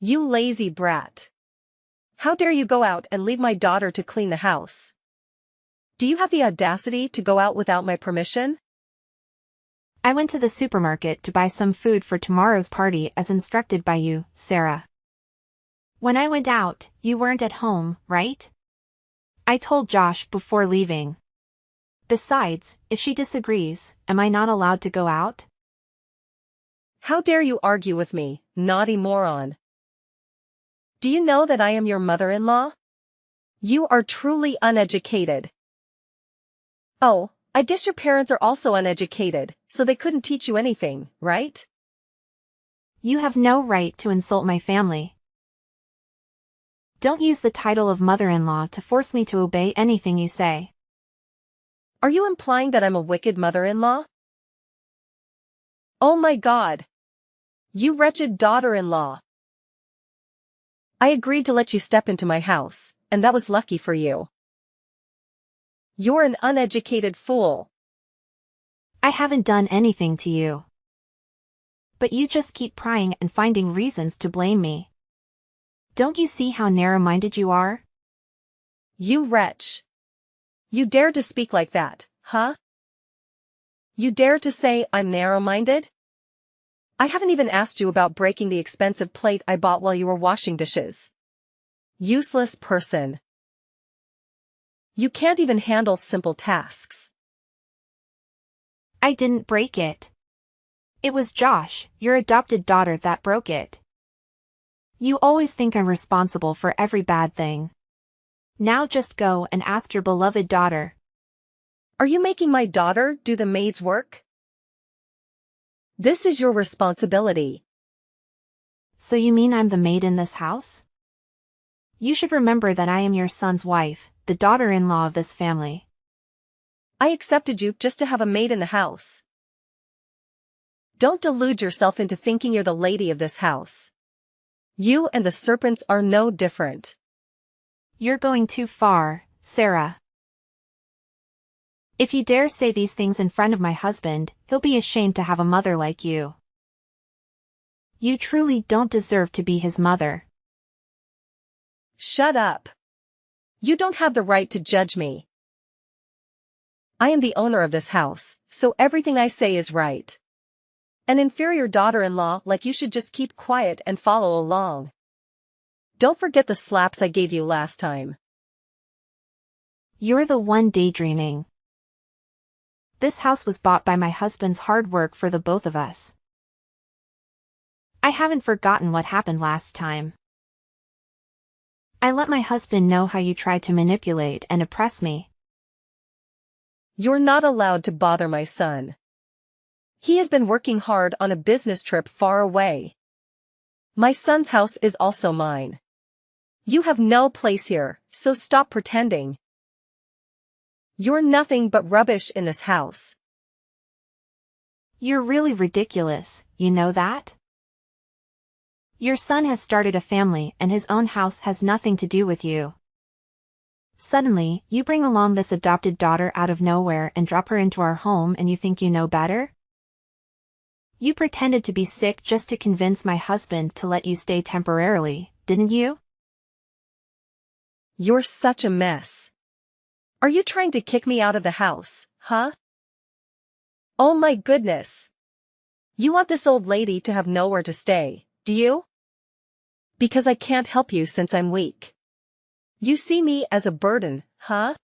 You lazy brat. How dare you go out and leave my daughter to clean the house? Do you have the audacity to go out without my permission? I went to the supermarket to buy some food for tomorrow's party as instructed by you, Sarah. When I went out, you weren't at home, right? I told Josh before leaving. Besides, if she disagrees, am I not allowed to go out? How dare you argue with me, naughty moron? Do you know that I am your mother-in-law? You are truly uneducated. Oh, I guess your parents are also uneducated, so they couldn't teach you anything, right? You have no right to insult my family. Don't use the title of mother-in-law to force me to obey anything you say. Are you implying that I'm a wicked mother-in-law? Oh my God! You wretched daughter-in-law! I agreed to let you step into my house, and that was lucky for you. You're an uneducated fool. I haven't done anything to you. But you just keep prying and finding reasons to blame me. Don't you see how narrow-minded you are? You wretch. You dare to speak like that, huh? You dare to say I'm narrow-minded? I haven't even asked you about breaking the expensive plate I bought while you were washing dishes. Useless person. You can't even handle simple tasks. I didn't break it. It was Josh, your adopted daughter, that broke it. You always think I'm responsible for every bad thing. Now just go and ask your beloved daughter. Are you making my daughter do the maid's work? This is your responsibility. So you mean I'm the maid in this house? You should remember that I am your son's wife, the daughter-in-law of this family. I accepted you just to have a maid in the house. Don't delude yourself into thinking you're the lady of this house. You and the serpents are no different. You're going too far, Sarah. If you dare say these things in front of my husband, he'll be ashamed to have a mother like you. You truly don't deserve to be his mother. Shut up. You don't have the right to judge me. I am the owner of this house, so everything I say is right. An inferior daughter-in-law like you should just keep quiet and follow along. Don't forget the slaps I gave you last time. You're the one daydreaming. This house was bought by my husband's hard work for the both of us. I haven't forgotten what happened last time. I let my husband know how you tried to manipulate and oppress me. You're not allowed to bother my son. He has been working hard on a business trip far away. My son's house is also mine. You have no place here, so stop pretending. You're nothing but rubbish in this house. You're really ridiculous, you know that? Your son has started a family and his own house has nothing to do with you. Suddenly, you bring along this adopted daughter out of nowhere and drop her into our home and you think you know better? You pretended to be sick just to convince my husband to let you stay temporarily, didn't you? You're such a mess. Are you trying to kick me out of the house, huh? Oh my goodness. You want this old lady to have nowhere to stay, do you? Because I can't help you since I'm weak. You see me as a burden, huh?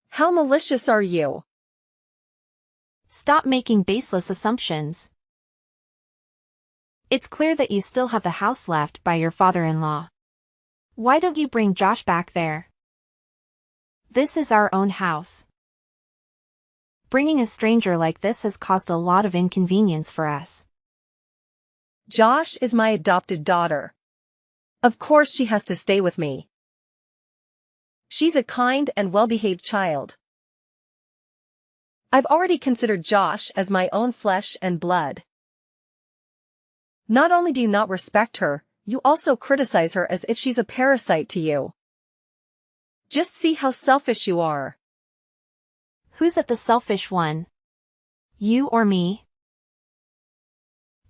How malicious are you? Stop making baseless assumptions. It's clear that you still have the house left by your father-in-law. Why don't you bring Josh back there? This is our own house. Bringing a stranger like this has caused a lot of inconvenience for us. Josh is my adopted daughter. Of course she has to stay with me. She's a kind and well-behaved child. I've already considered Josh as my own flesh and blood. Not only do you not respect her, you also criticize her as if she's a parasite to you. Just see how selfish you are. Who's the selfish one? You or me?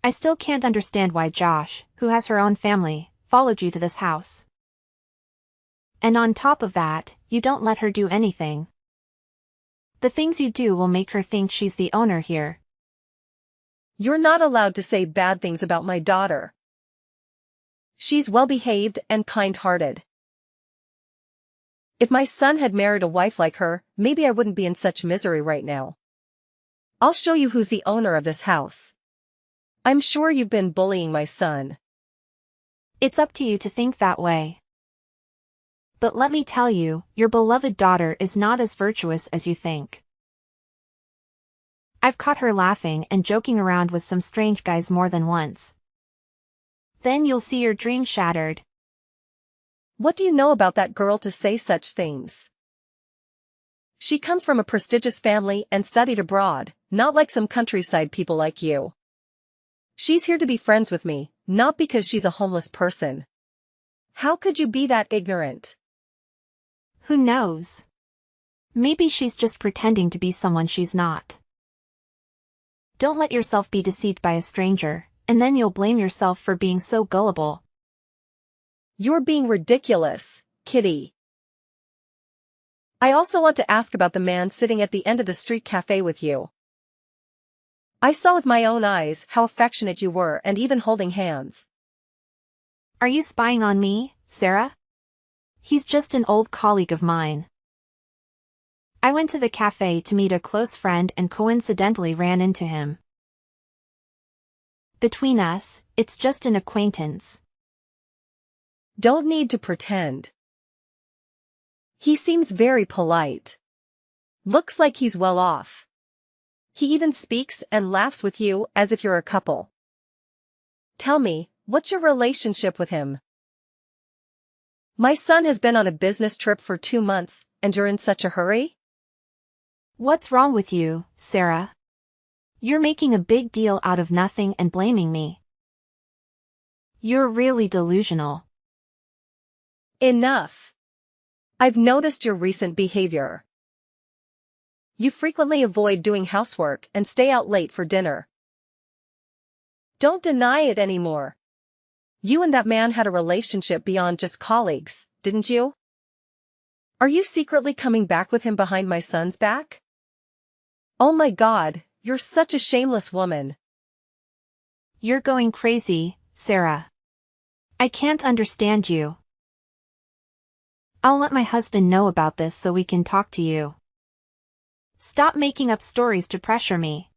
I still can't understand why Josh, who has her own family, followed you to this house. And on top of that, you don't let her do anything. The things you do will make her think she's the owner here. You're not allowed to say bad things about my daughter. She's well-behaved and kind-hearted. If my son had married a wife like her, maybe I wouldn't be in such misery right now. I'll show you who's the owner of this house. I'm sure you've been bullying my son. It's up to you to think that way. But let me tell you, your beloved daughter is not as virtuous as you think. I've caught her laughing and joking around with some strange guys more than once. Then you'll see your dream shattered. What do you know about that girl to say such things? She comes from a prestigious family and studied abroad, not like some countryside people like you. She's here to be friends with me, not because she's a homeless person. How could you be that ignorant? Who knows? Maybe she's just pretending to be someone she's not. Don't let yourself be deceived by a stranger, and then you'll blame yourself for being so gullible. You're being ridiculous, Kitty. I also want to ask about the man sitting at the end of the street cafe with you. I saw with my own eyes how affectionate you were and even holding hands. Are you spying on me, Sarah? He's just an old colleague of mine. I went to the cafe to meet a close friend and coincidentally ran into him. Between us, it's just an acquaintance. Don't need to pretend. He seems very polite. Looks like he's well off. He even speaks and laughs with you as if you're a couple. Tell me, what's your relationship with him? My son has been on a business trip for 2 months, and you're in such a hurry? What's wrong with you, Sarah? You're making a big deal out of nothing and blaming me. You're really delusional. Enough. I've noticed your recent behavior. You frequently avoid doing housework and stay out late for dinner. Don't deny it anymore. You and that man had a relationship beyond just colleagues, didn't you? Are you secretly coming back with him behind my son's back? Oh my God, you're such a shameless woman. You're going crazy, Sarah. I can't understand you. I'll let my husband know about this so we can talk to you. Stop making up stories to pressure me.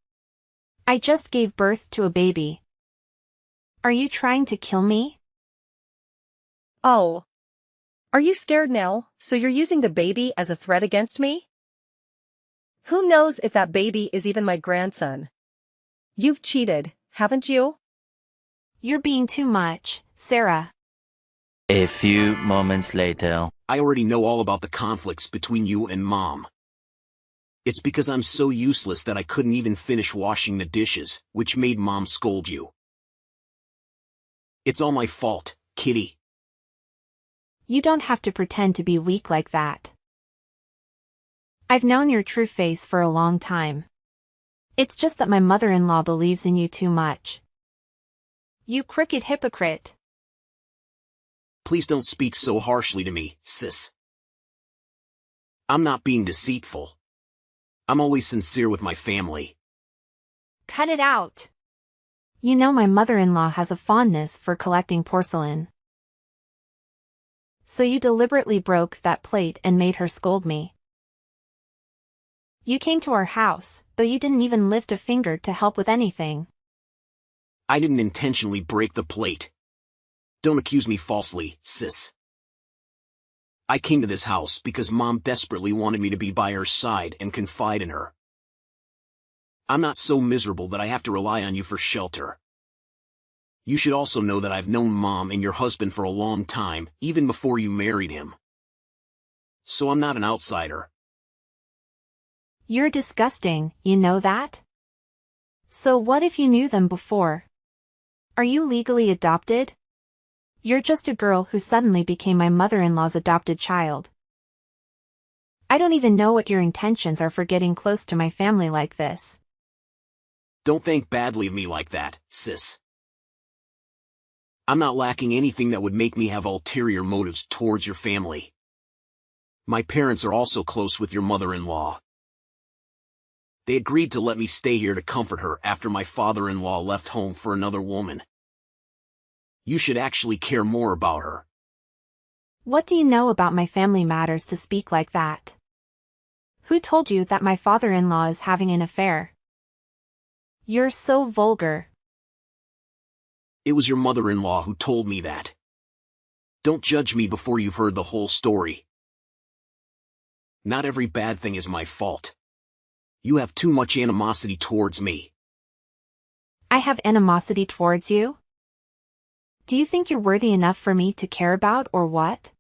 I just gave birth to a baby. Are you trying to kill me? Oh. Are you scared now, so you're using the baby as a threat against me? Who knows if that baby is even my grandson? You've cheated, haven't you? You're being too much, Sarah. A few moments later. I already know all about the conflicts between you and Mom. It's because I'm so useless that I couldn't even finish washing the dishes, which made Mom scold you. It's all my fault, Kitty. You don't have to pretend to be weak like that. I've known your true face for a long time. It's just that my mother-in-law believes in you too much. You crooked hypocrite. Please don't speak so harshly to me, sis. I'm not being deceitful. I'm always sincere with my family. Cut it out. You know my mother-in-law has a fondness for collecting porcelain. So you deliberately broke that plate and made her scold me. You came to our house, though you didn't even lift a finger to help with anything. I didn't intentionally break the plate. Don't accuse me falsely, sis. I came to this house because Mom desperately wanted me to be by her side and confide in her. I'm not so miserable that I have to rely on you for shelter. You should also know that I've known Mom and your husband for a long time, even before you married him. So I'm not an outsider. You're disgusting, you know that? So what if you knew them before? Are you legally adopted? You're just a girl who suddenly became my mother-in-law's adopted child. I don't even know what your intentions are for getting close to my family like this. Don't think badly of me like that, sis. I'm not lacking anything that would make me have ulterior motives towards your family. My parents are also close with your mother-in-law. They agreed to let me stay here to comfort her after my father-in-law left home for another woman. You should actually care more about her. What do you know about my family matters to speak like that? Who told you that my father-in-law is having an affair? You're so vulgar. It was your mother-in-law who told me that. Don't judge me before you've heard the whole story. Not every bad thing is my fault. You have too much animosity towards me. I have animosity towards you? Do you think you're worthy enough for me to care about or what?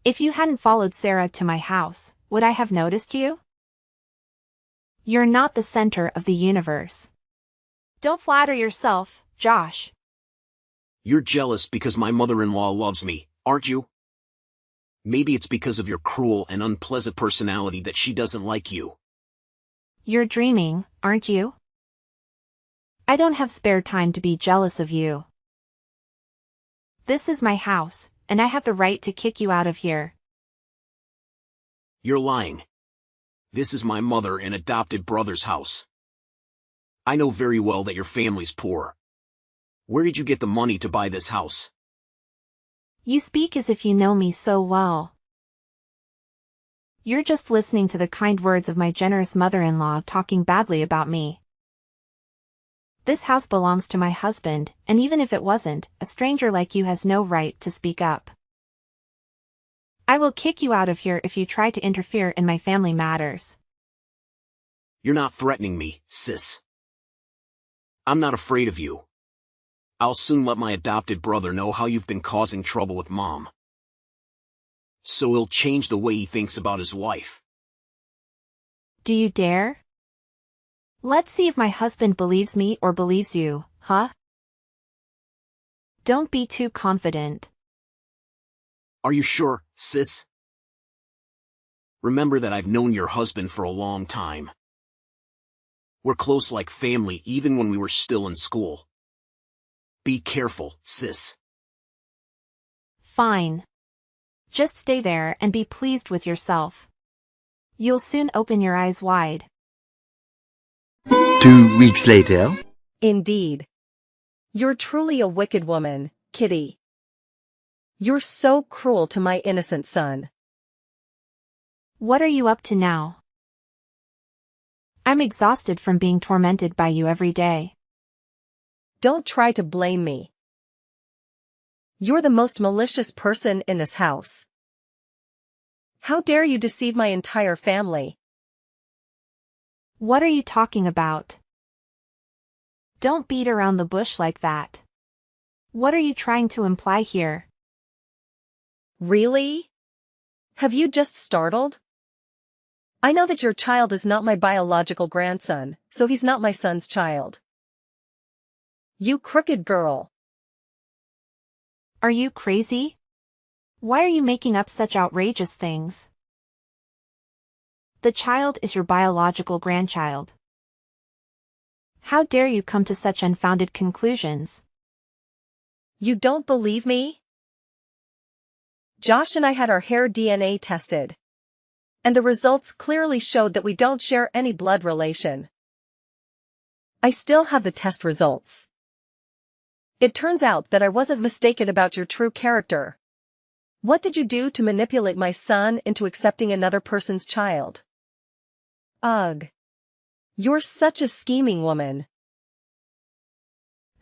If you hadn't followed Sarah to my house, would I have noticed you? You're not the center of the universe. Don't flatter yourself, Josh. You're jealous because my mother-in-law loves me, aren't you? Maybe it's because of your cruel and unpleasant personality that she doesn't like you. You're dreaming, aren't you? I don't have spare time to be jealous of you. This is my house, and I have the right to kick you out of here. You're lying. This is my mother and adopted brother's house. I know very well that your family's poor. Where did you get the money to buy this house? You speak as if you know me so well. You're just listening to the kind words of my generous mother-in-law talking badly about me. This house belongs to my husband, and even if it wasn't, a stranger like you has no right to speak up. I will kick you out of here if you try to interfere in my family matters. You're not threatening me, sis. I'm not afraid of you. I'll soon let my adopted brother know how you've been causing trouble with Mom. So he'll change the way he thinks about his wife. Do you dare? Let's see if my husband believes me or believes you, huh? Don't be too confident. Are you sure, sis? Remember that I've known your husband for a long time. We're close like family even when we were still in school. Be careful, sis. Fine. Just stay there and be pleased with yourself. You'll soon open your eyes wide. 2 weeks later. Indeed. You're truly a wicked woman, Kitty. You're so cruel to my innocent son. What are you up to now? I'm exhausted from being tormented by you every day. Don't try to blame me. You're the most malicious person in this house. How dare you deceive my entire family? What are you talking about? Don't beat around the bush like that. What are you trying to imply here? Really? Have you just startled? I know that your child is not my biological grandson, so he's not my son's child. You crooked girl. Are you crazy? Why are you making up such outrageous things? The child is your biological grandchild. How dare you come to such unfounded conclusions? You don't believe me? Josh and I had our hair DNA tested. And the results clearly showed that we don't share any blood relation. I still have the test results. It turns out that I wasn't mistaken about your true character. What did you do to manipulate my son into accepting another person's child? Ugh. You're such a scheming woman.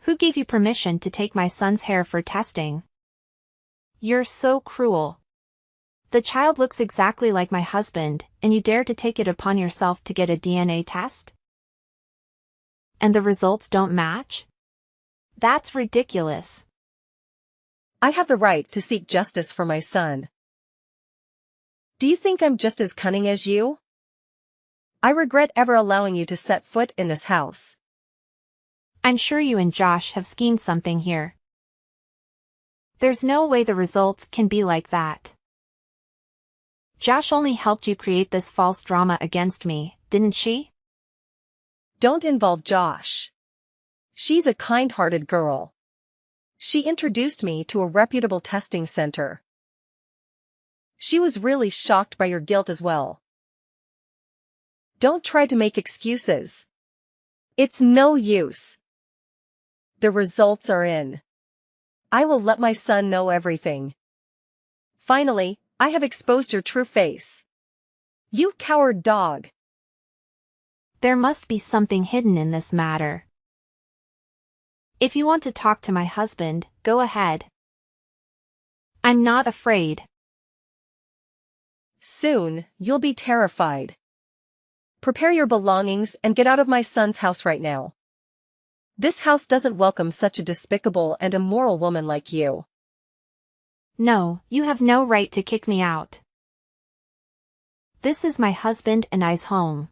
Who gave you permission to take my son's hair for testing? You're so cruel. The child looks exactly like my husband, and you dare to take it upon yourself to get a DNA test? And the results don't match? That's ridiculous. I have the right to seek justice for my son. Do you think I'm just as cunning as you? I regret ever allowing you to set foot in this house. I'm sure you and Josh have schemed something here. There's no way the results can be like that. Josh only helped you create this false drama against me, didn't she? Don't involve Josh. She's a kind-hearted girl. She introduced me to a reputable testing center. She was really shocked by your guilt as well. Don't try to make excuses. It's no use. The results are in. I will let my son know everything. Finally, I have exposed your true face. You coward dog. There must be something hidden in this matter. If you want to talk to my husband, go ahead. I'm not afraid. Soon, you'll be terrified. Prepare your belongings and get out of my son's house right now. This house doesn't welcome such a despicable and immoral woman like you. No, you have no right to kick me out. This is my husband and I's home.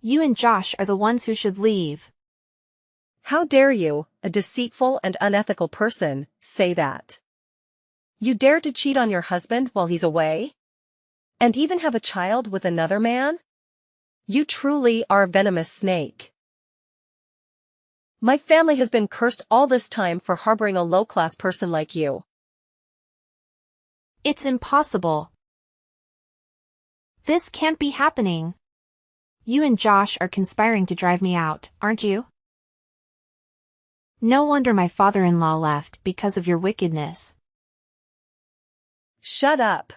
You and Josh are the ones who should leave. How dare you, a deceitful and unethical person, say that? You dare to cheat on your husband while he's away? And even have a child with another man? You truly are a venomous snake. My family has been cursed all this time for harboring a low-class person like you. It's impossible. This can't be happening. You and Josh are conspiring to drive me out, aren't you? No wonder my father-in-law left because of your wickedness. Shut up.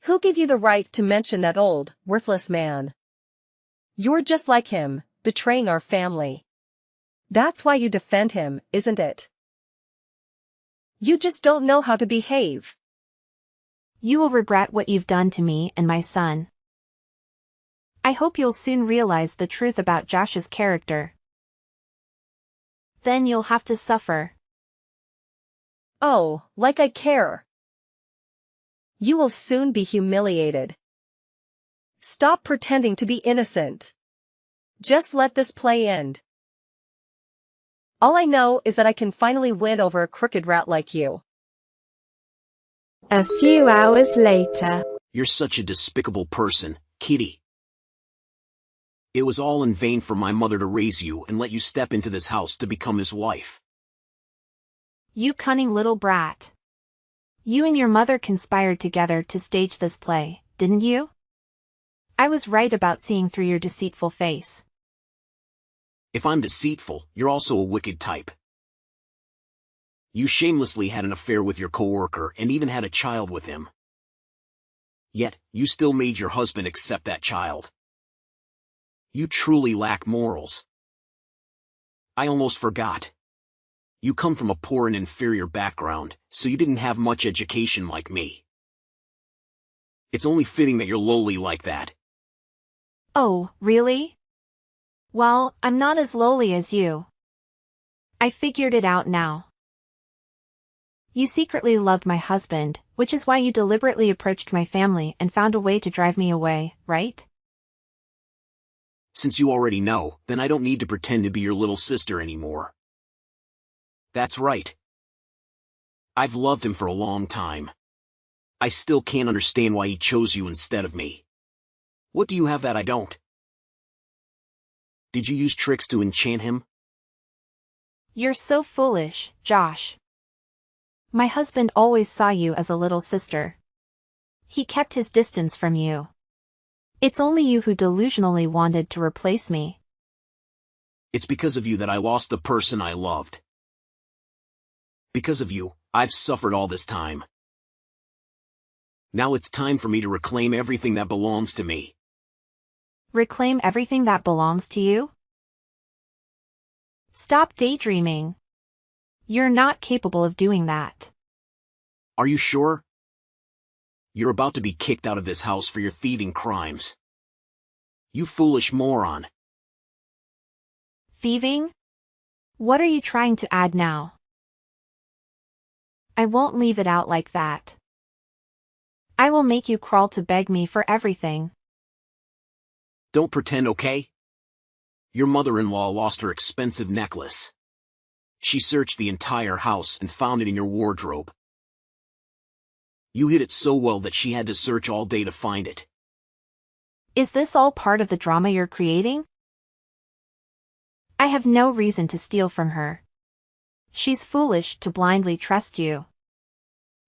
Who gave you the right to mention that old, worthless man? You're just like him, betraying our family. That's why you defend him, isn't it? You just don't know how to behave. You will regret what you've done to me and my son. I hope you'll soon realize the truth about Josh's character. Then you'll have to suffer. Oh, like I care. You will soon be humiliated. Stop pretending to be innocent. Just let this play end. All I know is that I can finally win over a crooked rat like you. A few hours later. You're such a despicable person, Kitty. It was all in vain for my mother to raise you and let you step into this house to become his wife. You cunning little brat. You and your mother conspired together to stage this play, didn't you? I was right about seeing through your deceitful face. If I'm deceitful, you're also a wicked type. You shamelessly had an affair with your coworker and even had a child with him. Yet, you still made your husband accept that child. You truly lack morals. I almost forgot. You come from a poor and inferior background, so you didn't have much education like me. It's only fitting that you're lowly like that. Oh, really? Well, I'm not as lowly as you. I figured it out now. You secretly loved my husband, which is why you deliberately approached my family and found a way to drive me away, right? Since you already know, then I don't need to pretend to be your little sister anymore. That's right. I've loved him for a long time. I still can't understand why he chose you instead of me. What do you have that I don't? Did you use tricks to enchant him? You're so foolish, Josh. My husband always saw you as a little sister. He kept his distance from you. It's only you who delusionally wanted to replace me. It's because of you that I lost the person I loved. Because of you, I've suffered all this time. Now it's time for me to reclaim everything that belongs to me. Reclaim everything that belongs to you? Stop daydreaming. You're not capable of doing that. Are you sure? You're about to be kicked out of this house for your thieving crimes. You foolish moron. Thieving? What are you trying to add now? I won't leave it out like that. I will make you crawl to beg me for everything. Don't pretend, okay? Your mother-in-law lost her expensive necklace. She searched the entire house and found it in your wardrobe. You hid it so well that she had to search all day to find it. Is this all part of the drama you're creating? I have no reason to steal from her. She's foolish to blindly trust you.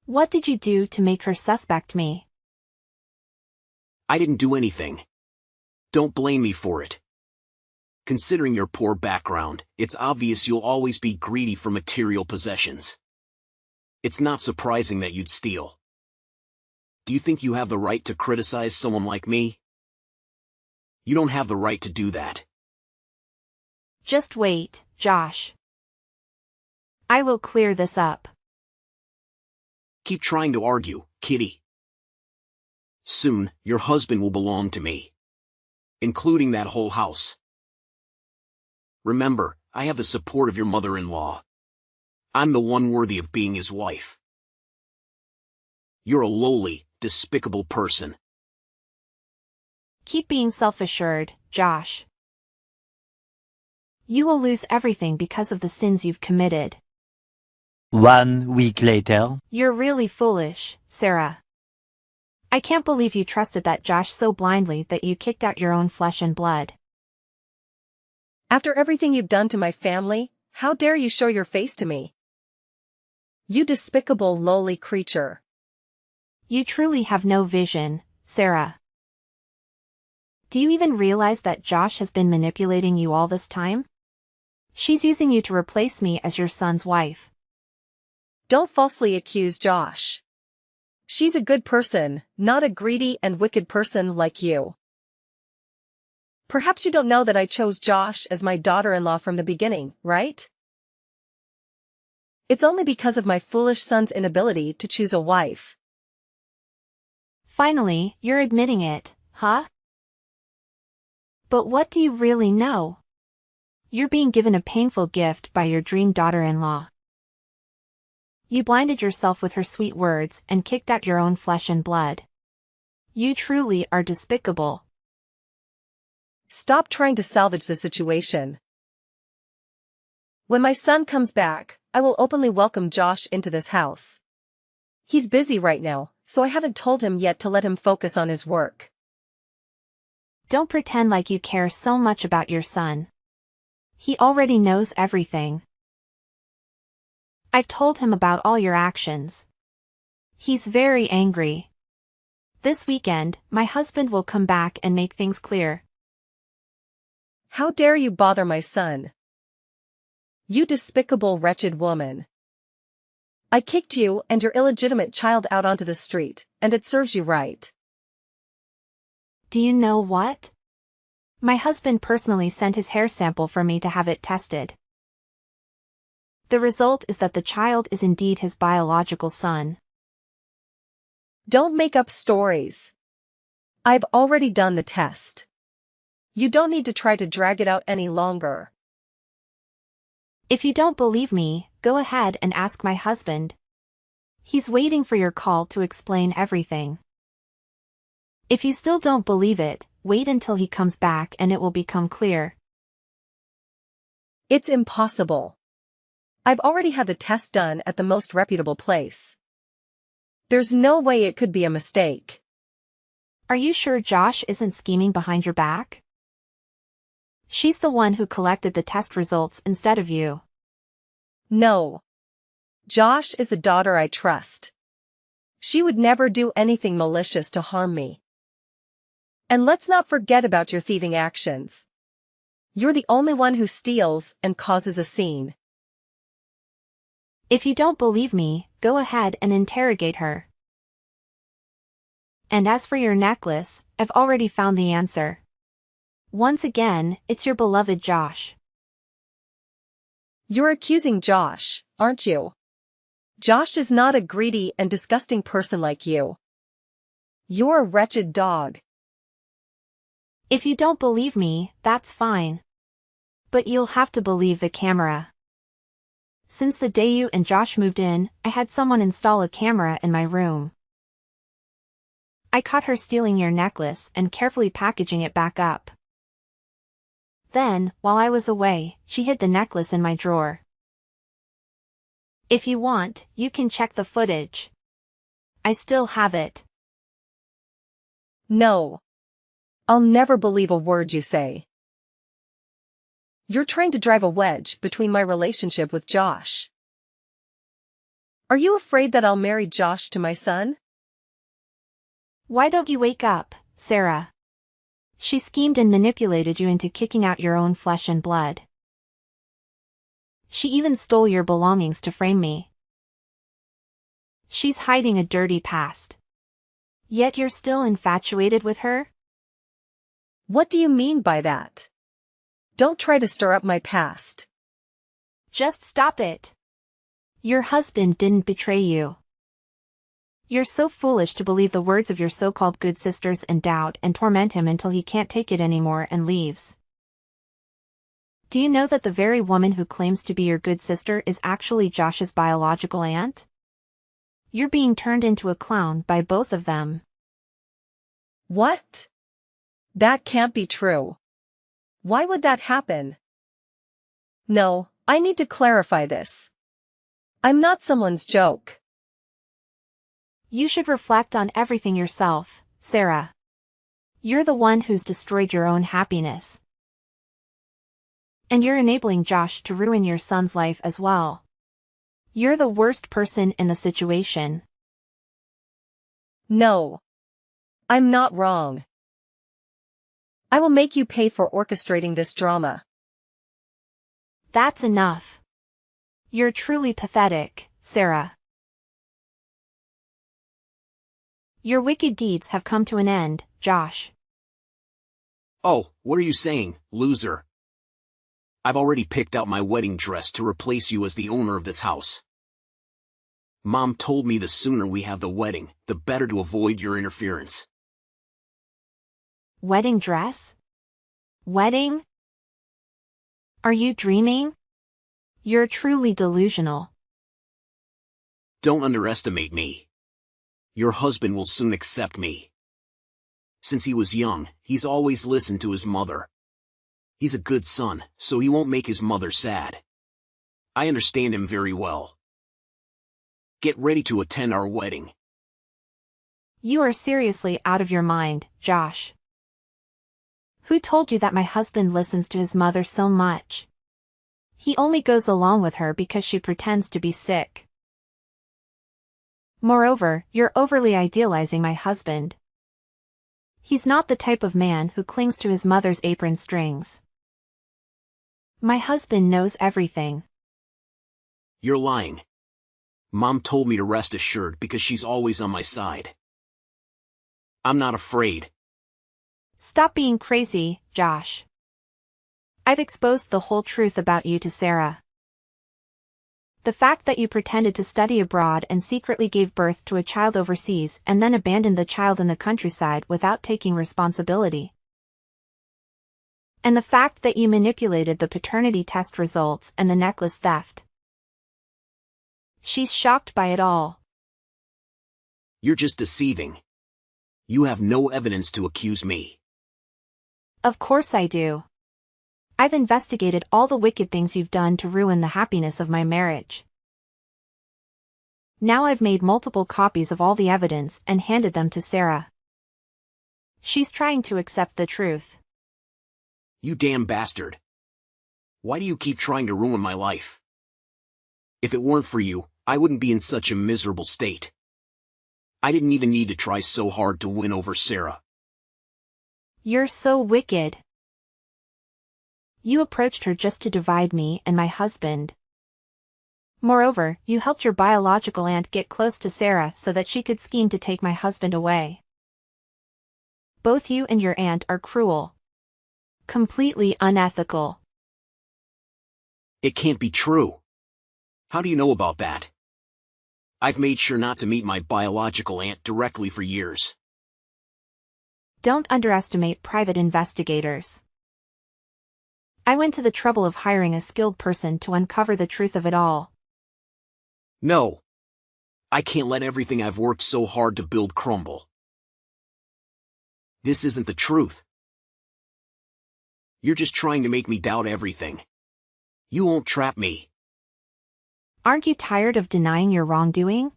What did you do to make her suspect me? I didn't do anything. Don't blame me for it. Considering your poor background, it's obvious you'll always be greedy for material possessions. It's not surprising that you'd steal. Do you think you have the right to criticize someone like me? You don't have the right to do that. Just wait, Josh. I will clear this up. Keep trying to argue, kitty. Soon, your husband will belong to me. Including that whole house. Remember, I have the support of your mother-in-law. I'm the one worthy of being his wife. You're a lowly, despicable person. Keep being self-assured, Josh. You will lose everything because of the sins you've committed. 1 week later. You're really foolish, Sarah. I can't believe you trusted that Josh so blindly that you kicked out your own flesh and blood. After everything you've done to my family, how dare you show your face to me? You despicable lowly creature. You truly have no vision, Sarah. Do you even realize that Josh has been manipulating you all this time? She's using you to replace me as your son's wife. Don't falsely accuse Josh. She's a good person, not a greedy and wicked person like you. Perhaps you don't know that I chose Josh as my daughter-in-law from the beginning, right? It's only because of my foolish son's inability to choose a wife. Finally, you're admitting it, huh? But what do you really know? You're being given a painful gift by your dream daughter-in-law. You blinded yourself with her sweet words and kicked out your own flesh and blood. You truly are despicable. Stop trying to salvage the situation. When my son comes back, I will openly welcome Josh into this house. He's busy right now, so I haven't told him yet to let him focus on his work. Don't pretend like you care so much about your son. He already knows everything. I've told him about all your actions. He's very angry. This weekend, my husband will come back and make things clear. How dare you bother my son? You despicable wretched woman. I kicked you and your illegitimate child out onto the street, and it serves you right. Do you know what? My husband personally sent his hair sample for me to have it tested. The result is that the child is indeed his biological son. Don't make up stories. I've already done the test. You don't need to try to drag it out any longer. If you don't believe me, go ahead and ask my husband. He's waiting for your call to explain everything. If you still don't believe it, wait until he comes back and it will become clear. It's impossible. I've already had the test done at the most reputable place. There's no way it could be a mistake. Are you sure Josh isn't scheming behind your back? She's the one who collected the test results instead of you. No. Josh is the daughter I trust. She would never do anything malicious to harm me. And let's not forget about your thieving actions. You're the only one who steals and causes a scene. If you don't believe me, go ahead and interrogate her. And as for your necklace, I've already found the answer. Once again, it's your beloved Josh. You're accusing Josh, aren't you? Josh is not a greedy and disgusting person like you. You're a wretched dog. If you don't believe me, that's fine. But you'll have to believe the camera. Since the day you and Josh moved in, I had someone install a camera in my room. I caught her stealing your necklace and carefully packaging it back up. Then, while I was away, she hid the necklace in my drawer. If you want, you can check the footage. I still have it. No. I'll never believe a word you say. You're trying to drive a wedge between my relationship with Josh. Are you afraid that I'll marry Josh to my son? Why don't you wake up, Sarah? She schemed and manipulated you into kicking out your own flesh and blood. She even stole your belongings to frame me. She's hiding a dirty past. Yet you're still infatuated with her? What do you mean by that? Don't try to stir up my past. Just stop it. Your husband didn't betray you. You're so foolish to believe the words of your so-called good sisters and doubt and torment him until he can't take it anymore and leaves. Do you know that the very woman who claims to be your good sister is actually Josh's biological aunt? You're being turned into a clown by both of them. What? That can't be true. Why would that happen? No, I need to clarify this. I'm not someone's joke. You should reflect on everything yourself, Sarah. You're the one who's destroyed your own happiness. And you're enabling Josh to ruin your son's life as well. You're the worst person in the situation. No. I'm not wrong. I will make you pay for orchestrating this drama. That's enough. You're truly pathetic, Sarah. Your wicked deeds have come to an end, Josh. Oh, what are you saying, loser? I've already picked out my wedding dress to replace you as the owner of this house. Mom told me the sooner we have the wedding, the better to avoid your interference. Wedding dress? Wedding? Are you dreaming? You're truly delusional. Don't underestimate me. Your husband will soon accept me. Since he was young, he's always listened to his mother. He's a good son, so he won't make his mother sad. I understand him very well. Get ready to attend our wedding. You are seriously out of your mind, Josh. Who told you that my husband listens to his mother so much? He only goes along with her because she pretends to be sick. Moreover, you're overly idealizing my husband. He's not the type of man who clings to his mother's apron strings. My husband knows everything. You're lying. Mom told me to rest assured because she's always on my side. I'm not afraid. Stop being crazy, Josh. I've exposed the whole truth about you to Sarah. The fact that you pretended to study abroad and secretly gave birth to a child overseas and then abandoned the child in the countryside without taking responsibility. And the fact that you manipulated the paternity test results and the necklace theft. She's shocked by it all. You're just deceiving. You have no evidence to accuse me. Of course I do. I've investigated all the wicked things you've done to ruin the happiness of my marriage. Now I've made multiple copies of all the evidence and handed them to Sarah. She's trying to accept the truth. You damn bastard. Why do you keep trying to ruin my life? If it weren't for you, I wouldn't be in such a miserable state. I didn't even need to try so hard to win over Sarah. You're so wicked. You approached her just to divide me and my husband. Moreover, you helped your biological aunt get close to Sarah so that she could scheme to take my husband away. Both you and your aunt are cruel. Completely unethical. It can't be true. How do you know about that? I've made sure not to meet my biological aunt directly for years. Don't underestimate private investigators. I went to the trouble of hiring a skilled person to uncover the truth of it all. No. I can't let everything I've worked so hard to build crumble. This isn't the truth. You're just trying to make me doubt everything. You won't trap me. Aren't you tired of denying your wrongdoing?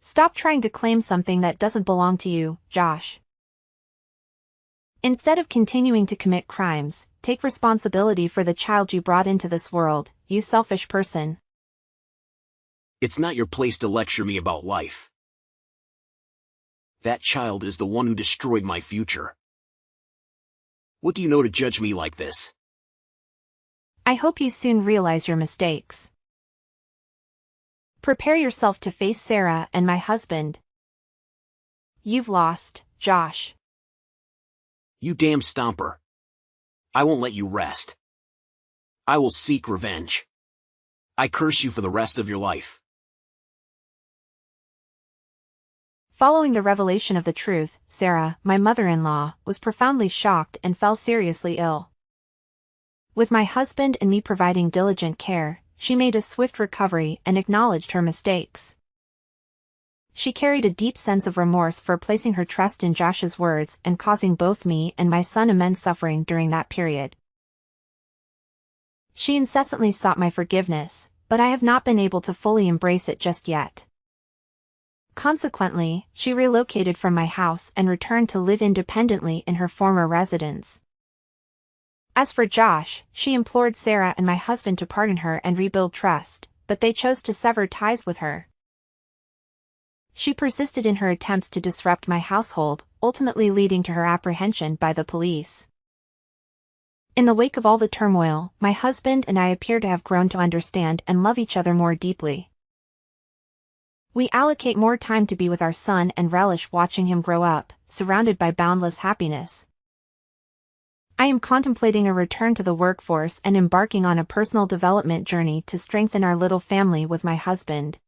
Stop trying to claim something that doesn't belong to you, Josh. Instead of continuing to commit crimes, take responsibility for the child you brought into this world, you selfish person. It's not your place to lecture me about life. That child is the one who destroyed my future. What do you know to judge me like this? I hope you soon realize your mistakes. Prepare yourself to face Sarah and my husband. You've lost, Josh. You damn stomper. I won't let you rest. I will seek revenge. I curse you for the rest of your life. Following the revelation of the truth, Sarah, my mother-in-law, was profoundly shocked and fell seriously ill. With my husband and me providing diligent care, she made a swift recovery and acknowledged her mistakes. She carried a deep sense of remorse for placing her trust in Josh's words and causing both me and my son immense suffering during that period. She incessantly sought my forgiveness, but I have not been able to fully embrace it just yet. Consequently, she relocated from my house and returned to live independently in her former residence. As for Josh, she implored Sarah and my husband to pardon her and rebuild trust, but they chose to sever ties with her. She persisted in her attempts to disrupt my household, ultimately leading to her apprehension by the police. In the wake of all the turmoil, my husband and I appear to have grown to understand and love each other more deeply. We allocate more time to be with our son and relish watching him grow up, surrounded by boundless happiness. I am contemplating a return to the workforce and embarking on a personal development journey to strengthen our little family with my husband.